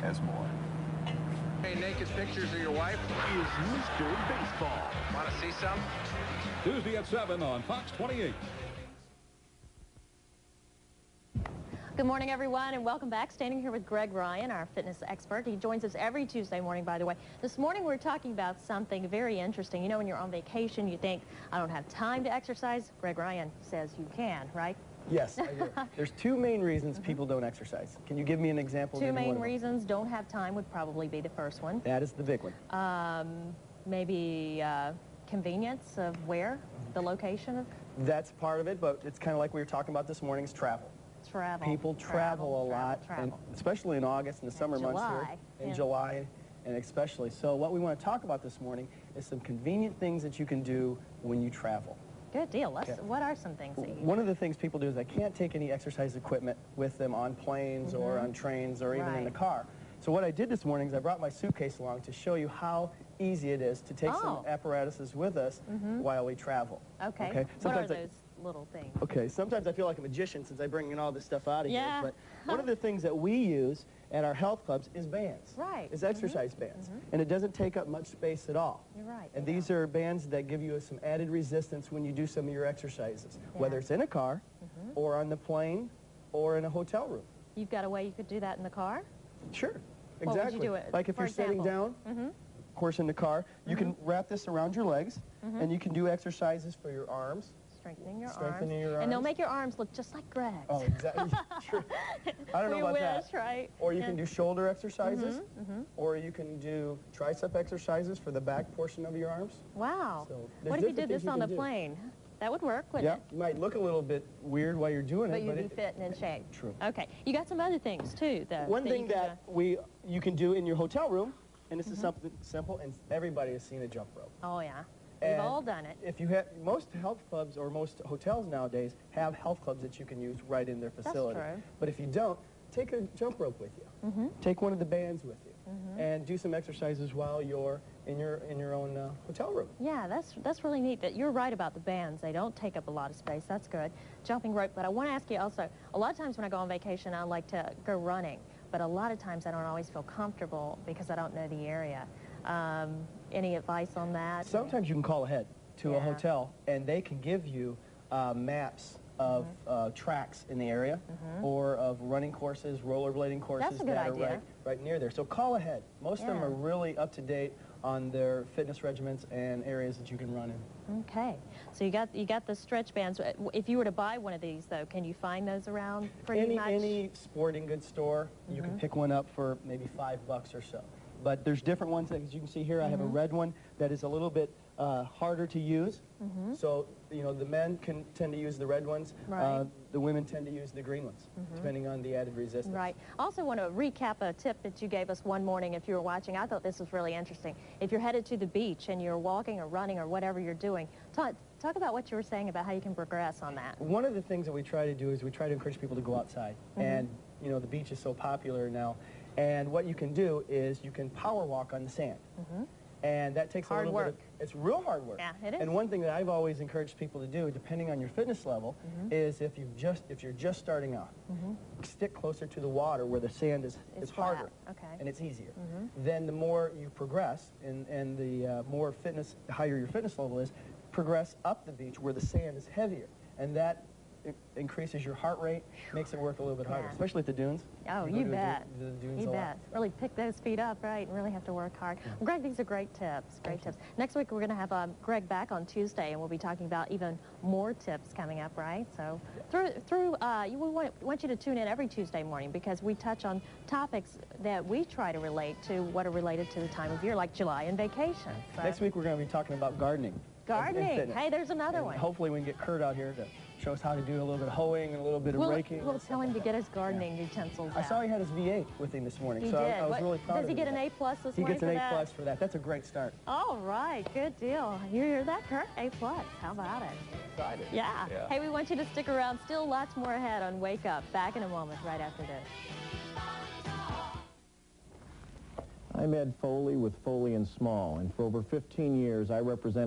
has more. Hey, naked pictures of your wife Is Mr. Baseball. Want to see some? Tuesday at 7 on Fox 28. Good morning, everyone, and welcome back. Standing here with Greg Ryan, our fitness expert. He joins us every Tuesday morning, by the way. This morning, we're talking about something very interesting. You know, when you're on vacation, you think, I don't have time to exercise. Greg Ryan says you can, right? Yes, I do. There's two main reasons people don't exercise. Can you give me an example? Two main reasons. Don't have time would probably be the first one. That is the big one. Maybe convenience of where, the location of That's part of it, but it's kind of like we were talking about this morning, is travel. travel. People travel a lot, and especially in August and the summer months here. In July, and especially. So what we want to talk about this morning is some convenient things that you can do when you travel. Good deal. What are some things that you One of the things people do is they can't take any exercise equipment with them on planes or on trains or even in the car. So what I did this morning is I brought my suitcase along to show you how easy it is to take some apparatuses with us while we travel. Okay. What are those little things? Okay, sometimes I feel like a magician since I bring in all this stuff out of Yeah. here. But one of the things that we use at our health clubs is bands. Right. Is exercise bands. And it doesn't take up much space at all. You're right. And these are bands that give you some added resistance when you do some of your exercises, whether it's in a car or on the plane or in a hotel room. You've got a way you could do that in the car? Sure, What exactly. would you do Like if you're sitting down, of course in the car, you can wrap this around your legs and you can do exercises for your arms. Strengthening your arms. And they'll make your arms look just like Greg's. Oh, exactly. Sure. I don't know about that. Right? Or you can do shoulder exercises, or you can do tricep exercises for the back portion of your arms. Wow. So what if you did this on the plane? That would work, wouldn't it? Yeah, it might look a little bit weird while you're doing it, but you'd be fit and in shape. True. Okay. You got some other things, too. One thing that you can do in your hotel room, and this is something simple, and everybody has seen a jump rope. Oh, yeah. We've all done it. If you have, most health clubs or most hotels nowadays have health clubs that you can use right in their facility. That's true. But if you don't, take a jump rope with you. Take one of the bands with you, and do some exercises while you're in your own hotel room. Yeah, that's really neat. That you're right about the bands. They don't take up a lot of space. That's good. Jumping rope. But I want to ask you also. A lot of times when I go on vacation, I like to go running. But a lot of times I don't always feel comfortable because I don't know the area. Any advice on that? Sometimes you can call ahead to a hotel, and they can give you maps of tracks in the area or of running courses, rollerblading courses that are right near there. So call ahead. Most of them are really up to date on their fitness regimens and areas that you can run in. Okay. So you got the stretch bands. If you were to buy one of these, though, can you find those around pretty much? Any sporting goods store, you can pick one up for maybe $5 or so. But there's different ones. As you can see here, I have a red one that is a little bit harder to use. So, you know, the men can tend to use the red ones. Right. The women tend to use the green ones, depending on the added resistance. Right. I also want to recap a tip that you gave us one morning if you were watching. I thought this was really interesting. If you're headed to the beach and you're walking or running or whatever you're doing, talk about what you were saying about how you can progress on that. One of the things that we try to do is we try to encourage people to go outside. And, you know, the beach is so popular now. And what you can do is you can power walk on the sand. And that takes a little bit of, it's real hard work. Yeah, it is. And one thing that I've always encouraged people to do, depending on your fitness level, is if you're just starting out, stick closer to the water where the sand is harder and it's easier. Then the more you progress and the higher your fitness level is, progress up the beach where the sand is heavier. And that increases your heart rate, makes it work a little bit harder, especially at the dunes. Oh, you bet. You bet. Really pick those feet up, right, and really have to work hard. Well, Greg, these are great tips, great tips. Next week, we're going to have Greg back on Tuesday, and we'll be talking about even more tips coming up, right? So we want you to tune in every Tuesday morning because we touch on topics that we try to relate to what are related to the time of year, like July and vacation. So. Next week, we're going to be talking about gardening. Gardening. Hey, there's another one. Hopefully we can get Kurt out here to show us how to do a little bit of hoeing and a little bit of raking. We'll tell him to get his gardening utensils out. I saw he had his V8 with him this morning, he so did. I was really proud of him. Does he get an A+ this morning? He gets an A+ for that. That's a great start. All right, good deal. You hear that, Kurt? A+. How about it? Excited. Yeah. Hey, we want you to stick around. Still lots more ahead on Wake Up. Back in a moment, right after this. I'm Ed Foley with Foley & Small, and for over 15 years I represent